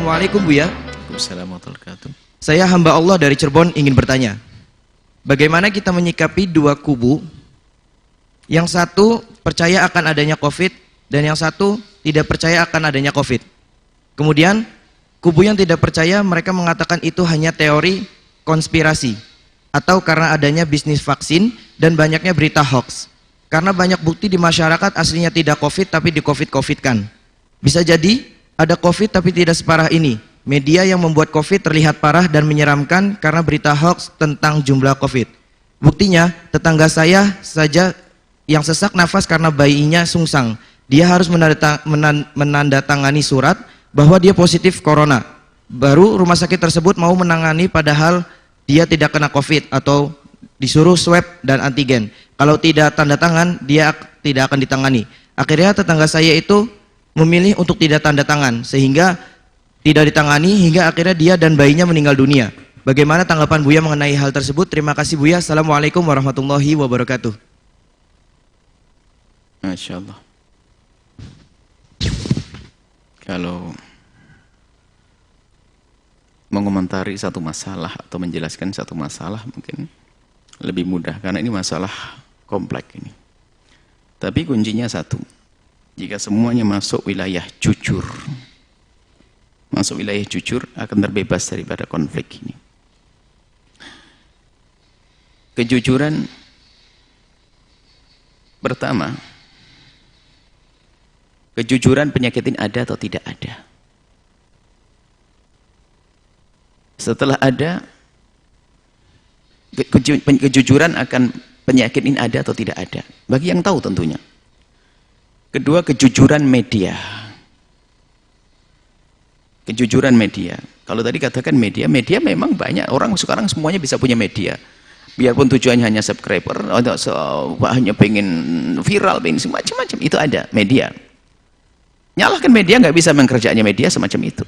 Assalamualaikum Buya. Waalaikumsalam warahmatullahi wabarakatuh. Saya hamba Allah dari Cirebon ingin bertanya, bagaimana kita menyikapi dua kubu? Yang satu percaya akan adanya COVID dan yang satu tidak percaya akan adanya COVID. Kemudian kubu yang tidak percaya mereka mengatakan itu hanya teori konspirasi atau karena adanya bisnis vaksin dan banyaknya berita hoax. Karena banyak bukti di masyarakat aslinya tidak COVID tapi di COVID-COVID-kan. Bisa jadi ada COVID tapi tidak separah ini. Media yang membuat COVID terlihat parah dan menyeramkan karena berita hoax tentang jumlah COVID. Buktinya tetangga saya saja yang sesak nafas karena bayinya sungsang. Dia harus menandatangani surat bahwa dia positif corona. Baru rumah sakit tersebut mau menangani padahal dia tidak kena COVID atau disuruh swab dan antigen. Kalau tidak tanda tangan, dia tidak akan ditangani. Akhirnya tetangga saya itu memilih untuk tidak tanda tangan sehingga tidak ditangani hingga akhirnya dia dan bayinya meninggal dunia. Bagaimana tanggapan Buya mengenai hal tersebut? Terima kasih Buya. Assalamualaikum warahmatullahi wabarakatuh. Masya Allah. Kalau mengomentari satu masalah atau menjelaskan satu masalah mungkin lebih mudah karena ini masalah kompleks ini. Tapi kuncinya satu, jika semuanya masuk wilayah jujur, masuk wilayah jujur akan terbebas daripada konflik ini. Kejujuran pertama, kejujuran penyakit ini ada atau tidak ada. Setelah ada, kejujuran akan penyakit ini ada atau tidak ada. Bagi yang tahu tentunya. Kedua, kejujuran media. Kejujuran media. Kalau tadi katakan media, media memang banyak. Orang sekarang semuanya bisa punya media. Biarpun tujuannya hanya subscriber, atau hanya pengen viral, pengen macam-macam. Itu ada, media. Nyalahkan media, nggak bisa mengerjakannya media semacam itu.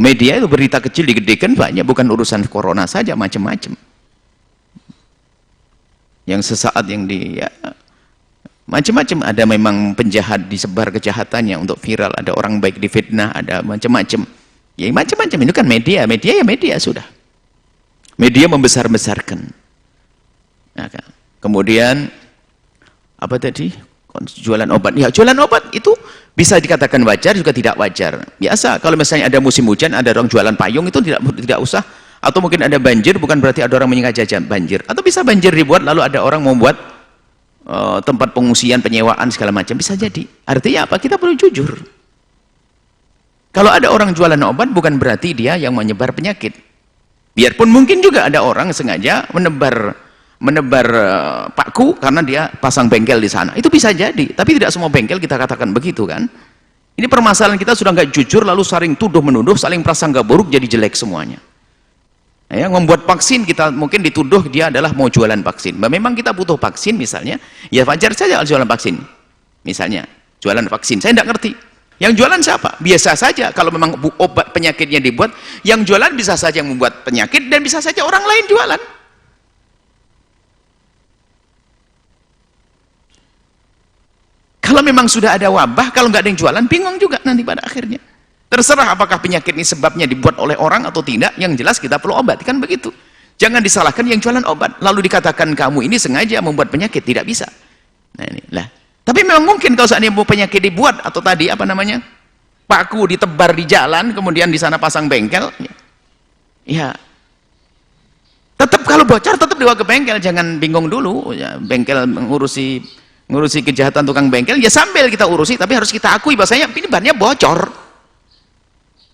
Media itu berita kecil digedekan banyak, bukan urusan corona saja, macam-macam. Yang sesaat yang ya, macam-macam. Ada memang penjahat disebar kejahatannya untuk viral, ada orang baik difitnah, ada macam-macam. Ya macam-macam, itu kan media, media ya media sudah. Media membesar-besarkan. Nah, kemudian apa tadi? Jualan obat. Ya, jualan obat itu bisa dikatakan wajar juga tidak wajar. Biasa kalau misalnya ada musim hujan, ada orang jualan payung itu tidak usah. Atau mungkin ada banjir, bukan berarti ada orang menyengaja banjir. Atau bisa banjir dibuat lalu ada orang membuat tempat pengungsian, penyewaan segala macam, bisa jadi. Artinya apa? Kita perlu jujur. Kalau ada orang jualan obat bukan berarti dia yang menyebar penyakit. Biarpun mungkin juga ada orang sengaja menebar paku karena dia pasang bengkel di sana. Itu bisa jadi, tapi tidak semua bengkel kita katakan begitu kan. Ini permasalahan kita sudah nggak jujur lalu saling tuduh menuduh, saling prasangka buruk jadi jelek semuanya. Ya, membuat vaksin kita mungkin dituduh dia adalah mau jualan vaksin. Memang kita butuh vaksin misalnya, ya wajar saja jualan vaksin. Misalnya, jualan vaksin, saya tidak ngerti. Yang jualan siapa? Biasa saja kalau memang obat penyakitnya dibuat, yang jualan bisa saja yang membuat penyakit dan bisa saja orang lain jualan. Kalau memang sudah ada wabah, kalau nggak ada yang jualan, bingung juga nanti pada akhirnya. Terserah apakah penyakit ini sebabnya dibuat oleh orang atau tidak, yang jelas kita perlu obat, kan begitu. Jangan disalahkan yang jualan obat, lalu dikatakan kamu ini sengaja membuat penyakit, tidak bisa. Nah ini lah. Tapi memang mungkin kalau seandainya penyakit dibuat, atau tadi apa namanya, paku ditebar di jalan, kemudian di sana pasang bengkel, ya tetap kalau bocor tetap dibawa ke bengkel, jangan bingung dulu, ya, bengkel ngurusi kejahatan tukang bengkel, ya sambil kita urusi, tapi harus kita akui bahasanya ini bannya bocor.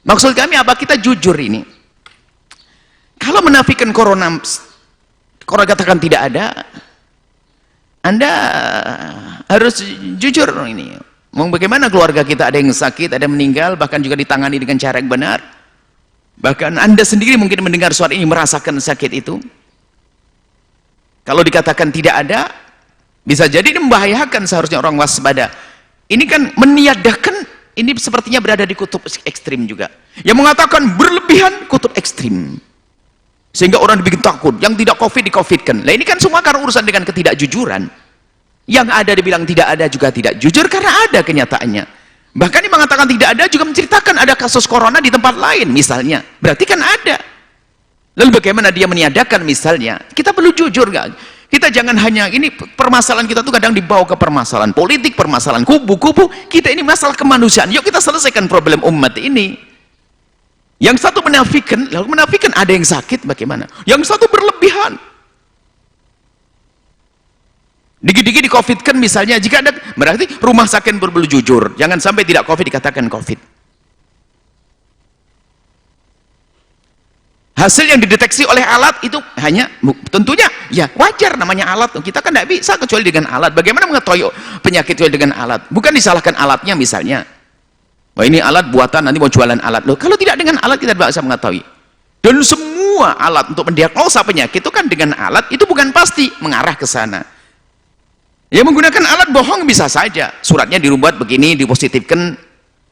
Maksud kami apa? Kita jujur ini. Kalau menafikan corona katakan tidak ada, Anda harus jujur ini. Mau bagaimana keluarga kita ada yang sakit, ada yang meninggal, bahkan juga ditangani dengan cara yang benar. Bahkan Anda sendiri mungkin mendengar suara ini merasakan sakit itu. Kalau dikatakan tidak ada, bisa jadi ini membahayakan, seharusnya orang waspada. Ini kan meniadakan, ini sepertinya berada di kutub ekstrim juga. Yang mengatakan berlebihan kutub ekstrim. Sehingga orang dibikin takut, yang tidak covid di-covidkan. Nah ini kan semua karena urusan dengan ketidakjujuran. Yang ada dibilang tidak ada juga tidak jujur karena ada kenyataannya. Bahkan yang mengatakan tidak ada juga menceritakan ada kasus corona di tempat lain misalnya. Berarti kan ada. Lalu bagaimana dia meniadakan misalnya? Kita perlu jujur gak? Kita jangan hanya, ini permasalahan kita tuh kadang dibawa ke permasalahan politik, permasalahan kubu-kubu. Kita ini masalah kemanusiaan. Yuk kita selesaikan problem umat ini. Yang satu menafikan, lalu menafikan ada yang sakit bagaimana? Yang satu berlebihan. Dikit-dikit di covid kan misalnya, jika ada, berarti rumah sakit perlu jujur. Jangan sampai tidak covid dikatakan covid. Hasil yang dideteksi oleh alat itu hanya, tentunya ya wajar namanya alat. Kita kan tidak bisa kecuali dengan alat. Bagaimana mengetahui penyakit kecuali dengan alat? Bukan disalahkan alatnya misalnya. Wah ini alat buatan, nanti mau jualan alat. Loh, kalau tidak dengan alat kita tidak bisa mengetahui. Dan semua alat untuk mendiagnosa penyakit itu kan dengan alat, itu bukan pasti mengarah ke sana. Ya menggunakan alat bohong bisa saja. Suratnya dibuat begini, dipositifkan,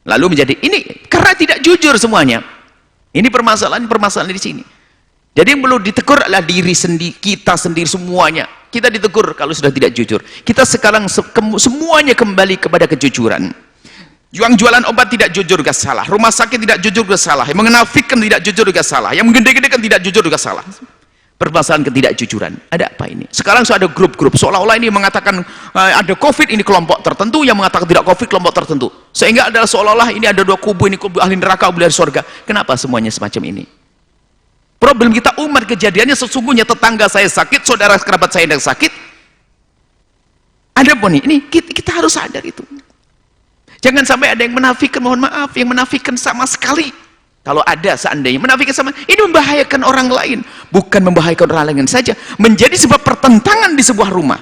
lalu menjadi ini karena tidak jujur semuanya. Ini permasalahan di sini. Jadi yang perlu ditegur adalah diri sendiri, kita sendiri semuanya. Kita ditegur kalau sudah tidak jujur. Kita sekarang semuanya kembali kepada kejujuran. Yang jualan obat tidak jujur juga salah. Rumah sakit tidak jujur juga salah. Yang menafikan tidak jujur juga salah. Yang menggede-gedekan tidak jujur juga salah. Permasalahan ketidakjujuran. Ada apa ini? Sekarang sudah ada grup-grup seolah-olah ini mengatakan ada covid, ini kelompok tertentu, yang mengatakan tidak covid kelompok tertentu, sehingga adalah seolah-olah ini ada dua kubu, ini kubu ahli neraka, kubu dari surga. Kenapa semuanya semacam ini? Problem kita umat kejadiannya sesungguhnya tetangga saya sakit, saudara kerabat saya yang sakit. Ada pun ini kita harus sadar itu. Jangan sampai ada yang menafikan, mohon maaf, yang menafikan sama sekali. Kalau ada seandainya menafikan sama, ini membahayakan orang lain, bukan membahayakan orang lain saja, menjadi sebuah pertentangan di sebuah rumah.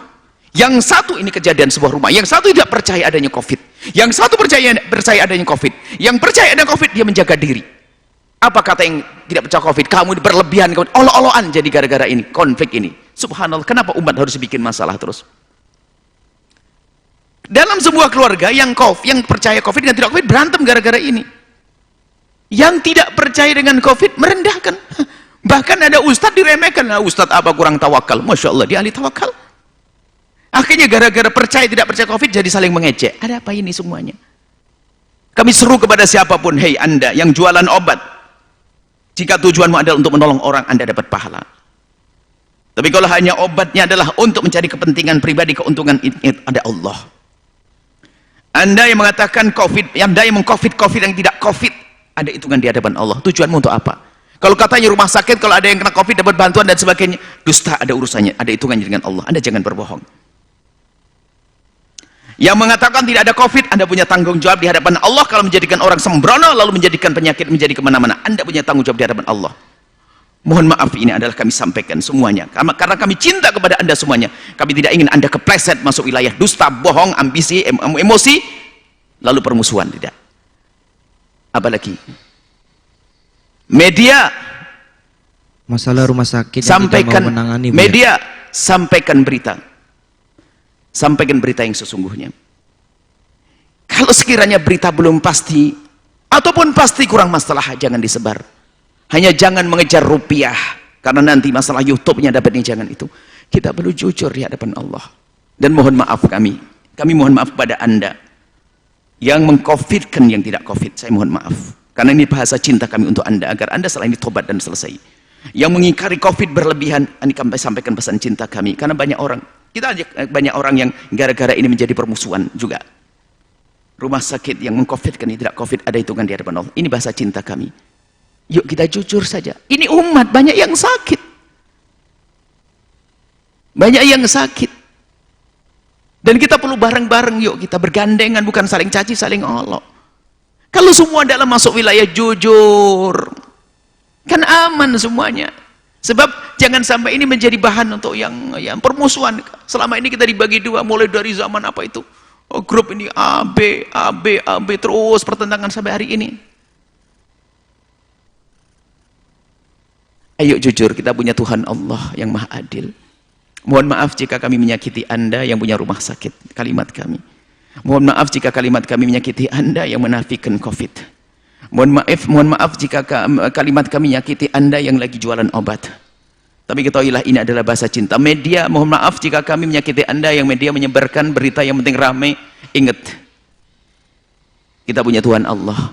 Yang satu ini kejadian sebuah rumah, yang satu tidak percaya adanya covid, yang satu percaya adanya covid, yang percaya adanya covid dia menjaga diri. Apa kata yang tidak percaya covid? Kamu berlebihan, olo-oloan jadi gara-gara ini, konflik ini. Subhanallah, kenapa umat harus bikin masalah terus? Dalam sebuah keluarga yang percaya covid dan tidak covid berantem gara-gara ini. Yang tidak percaya dengan covid merendahkan, bahkan ada ustadz diremehkan. Nah, ustadz apa kurang tawakal? Masya Allah dia ahli tawakal. Akhirnya gara-gara percaya tidak percaya covid jadi saling mengejek. Ada apa ini semuanya? Kami seru kepada siapapun, hei anda yang jualan obat, jika tujuanmu adalah untuk menolong orang, anda dapat pahala. Tapi kalau hanya obatnya adalah untuk mencari kepentingan pribadi, keuntungan, ada Allah. Anda yang mengatakan covid, anda yang mengcovid yang tidak covid, ada hitungan di hadapan Allah. Tujuanmu untuk apa? Kalau katanya rumah sakit, kalau ada yang kena covid dapat bantuan dan sebagainya, dusta, ada urusannya, ada hitungannya dengan Allah. Anda jangan berbohong. Yang mengatakan tidak ada covid, Anda punya tanggung jawab di hadapan Allah. Kalau menjadikan orang sembrono lalu menjadikan penyakit menjadi kemana-mana, Anda punya tanggung jawab di hadapan Allah. Mohon maaf, ini adalah kami sampaikan semuanya karena kami cinta kepada Anda semuanya. Kami tidak ingin Anda kepleset masuk wilayah dusta, bohong, ambisi, emosi, lalu permusuhan. Tidak. Apalagi media masalah rumah sakit sampaikan, yang tidak mau menangani, media sampaikan berita yang sesungguhnya. Kalau sekiranya berita belum pasti ataupun pasti kurang masalah, jangan disebar. Hanya jangan mengejar rupiah, karena nanti masalah YouTube-nya dapatnya, jangan itu. Kita perlu jujur di hadapan Allah. Dan mohon maaf kami mohon maaf kepada Anda yang mengcovidkan yang tidak covid. Saya mohon maaf, karena ini bahasa cinta kami untuk Anda, agar Anda setelah ini tobat dan selesai. Yang mengingkari covid berlebihan, ini kami sampaikan pesan cinta kami, karena banyak orang yang gara-gara ini menjadi permusuhan juga. Rumah sakit yang mengcovidkan yang tidak covid, ada hitungan di hadapan Allah. Ini bahasa cinta kami. Yuk kita jujur saja. Ini umat banyak yang sakit, dan kita perlu bareng-bareng. Yuk kita bergandengan, bukan saling caci, saling olok. Kalau semua dalam masuk wilayah jujur, kan aman semuanya. Sebab jangan sampai ini menjadi bahan untuk yang permusuhan. Selama ini kita dibagi dua, mulai dari zaman apa itu, grup ini A, B, terus pertentangan sampai hari ini. Ayo jujur, kita punya Tuhan Allah yang Maha Adil. Mohon maaf jika kami menyakiti Anda yang punya rumah sakit, kalimat kami. Mohon maaf jika kalimat kami menyakiti Anda yang menafikan covid. Mohon maaf jika kalimat kami menyakiti Anda yang lagi jualan obat. Tapi ketahuilah ini adalah bahasa cinta. Media, mohon maaf jika kami menyakiti Anda yang media menyebarkan berita yang penting ramai. Ingat, Kita punya Tuhan Allah.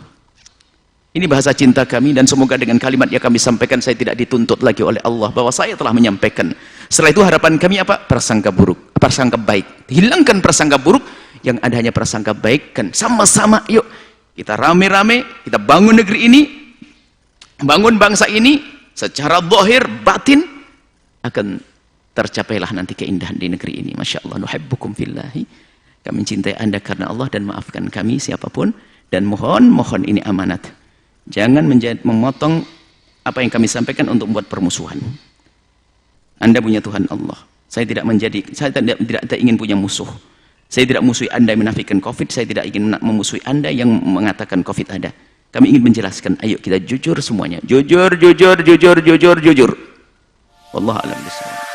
Ini bahasa cinta kami, dan semoga dengan kalimat yang kami sampaikan saya tidak dituntut lagi oleh Allah bahwa saya telah menyampaikan. Setelah itu harapan kami apa? Prasangka buruk, prasangka baik. Hilangkan prasangka buruk, yang ada hanya prasangka baik. Kan sama-sama yuk kita rame-rame, kita bangun negeri ini, bangun bangsa ini secara zahir, batin, akan tercapailah nanti keindahan di negeri ini. Masya Allah, nuhibbukum fillahi. Kami mencintai Anda karena Allah, dan maafkan kami siapapun, dan mohon ini amanat. Jangan memotong apa yang kami sampaikan untuk membuat permusuhan. Anda punya Tuhan Allah. Saya tidak ingin punya musuh. Saya tidak musuhi Anda yang menafikan Covid, saya tidak ingin memusuhi Anda yang mengatakan Covid ada. Kami ingin menjelaskan, ayo kita jujur semuanya. Jujur. Wallahu a'lam bishawab.